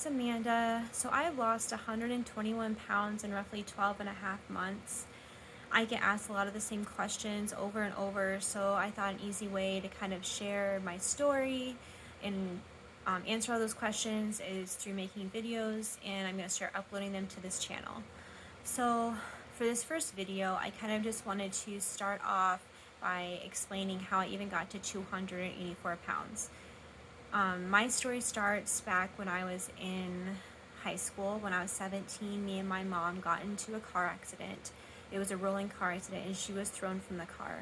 it's Amanda. So I've lost 121 pounds in roughly 12 and a half months. I get asked a lot of the same questions over and over, so I thought an easy way to kind of share my story and answer all those questions is through making videos, and I'm going to start uploading them to this channel. So for this first video, I kind of just wanted to start off by explaining how I even got to 284 pounds. My story starts back when I was in high school. When I was 17, me and my mom got into a car accident. It was a rolling car accident, and she was thrown from the car.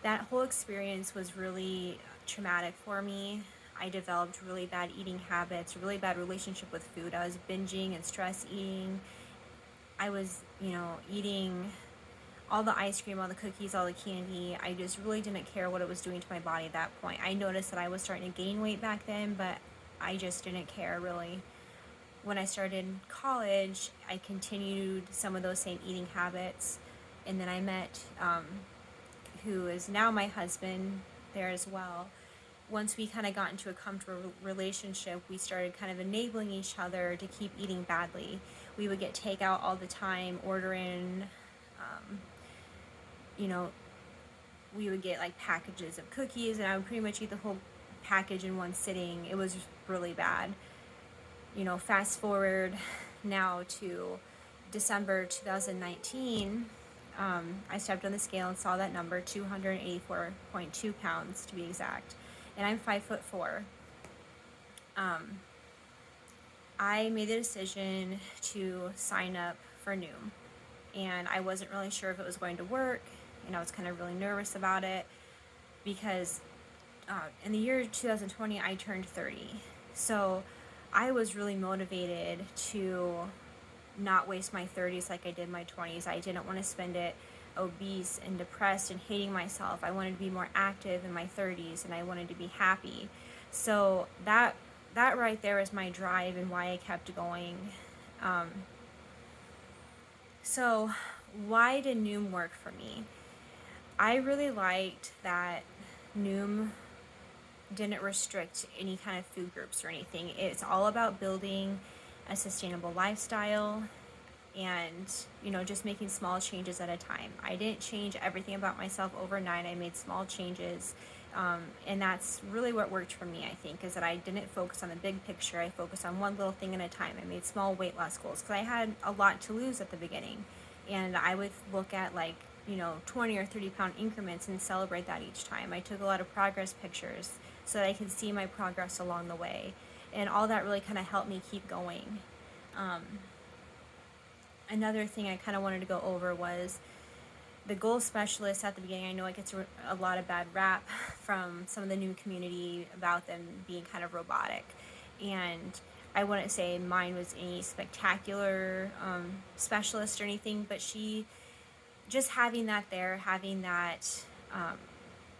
That whole experience was really traumatic for me. I developed really bad eating habits, a really bad relationship with food. I was binging and stress eating. I was, eating all the ice cream, all the cookies, all the candy. I just really didn't care what it was doing to my body at that point. I noticed that I was starting to gain weight back then, but I just didn't care really. When I started college, I continued some of those same eating habits, and then I met who is now my husband there as well. Once we kind of got into a comfortable relationship, we started kind of enabling each other to keep eating badly. We would get takeout all the time, order in, we would get like packages of cookies, and I would pretty much eat the whole package in one sitting. It was really bad. Fast forward now to December 2019, I stepped on the scale and saw that number, 284.2 pounds to be exact, and I'm 5'4". I made the decision to sign up for Noom, and I wasn't really sure if it was going to work, and I was kind of really nervous about it because in the year 2020 I turned 30. So I was really motivated to not waste my 30s like I did my 20s. I didn't want to spend it obese and depressed and hating myself. I wanted to be more active in my 30s, and I wanted to be happy. So that right there is my drive and why I kept going. So why did Noom work for me? I really liked that Noom didn't restrict any kind of food groups or anything. It's all about building a sustainable lifestyle and, just making small changes at a time. I didn't change everything about myself overnight. I made small changes. And that's really what worked for me, I think, is that I didn't focus on the big picture. I focused on one little thing at a time. I made small weight loss goals because I had a lot to lose at the beginning. And I would look at 20 or 30 pound increments and celebrate that each time. I took a lot of progress pictures so that I could see my progress along the way. And all that really kind of helped me keep going. Another thing I kind of wanted to go over was the goal specialist at the beginning. I know it gets a lot of bad rap from some of the new community about them being kind of robotic. And I wouldn't say mine was any spectacular specialist or anything, but she, just having that there, having that,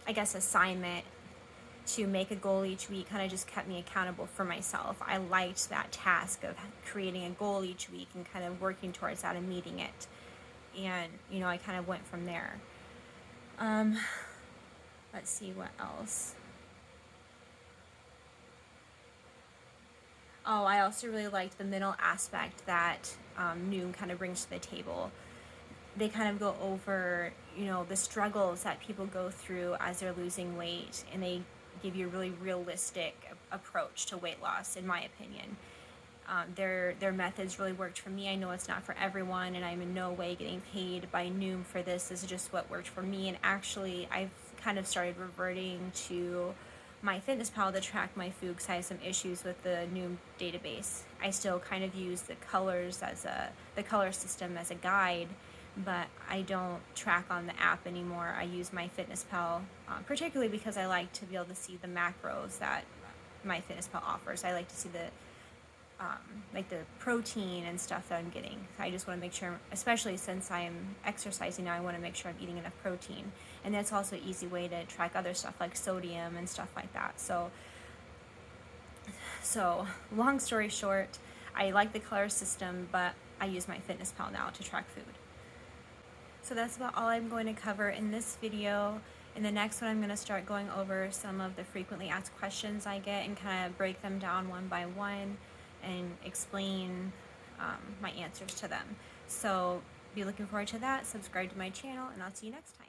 assignment to make a goal each week kind of just kept me accountable for myself. I liked that task of creating a goal each week and kind of working towards that and meeting it. And, I kind of went from there. Let's see what else. Oh, I also really liked the mental aspect that Noom kind of brings to the table. They kind of go over, the struggles that people go through as they're losing weight, and they give you a really realistic approach to weight loss, in my opinion. Their methods really worked for me. I know it's not for everyone, and I'm in no way getting paid by Noom for this. This is just what worked for me, and actually I've kind of started reverting to my FitnessPal to track my food because I have some issues with the Noom database. I still kind of use the color system as a guide, but I don't track on the app anymore. I use my FitnessPal, particularly because I like to be able to see the macros that my FitnessPal offers. I like to see the protein and stuff that I'm getting. I just want to make sure, especially since I'm exercising now, I want to make sure I'm eating enough protein. And that's also an easy way to track other stuff like sodium and stuff like that. So long story short, I like the color system, but I use my FitnessPal now to track food. So that's about all I'm going to cover in this video. In the next one, I'm going to start going over some of the frequently asked questions I get and kind of break them down one by one. and explain my answers to them. So be looking forward to that. Subscribe to my channel, and I'll see you next time.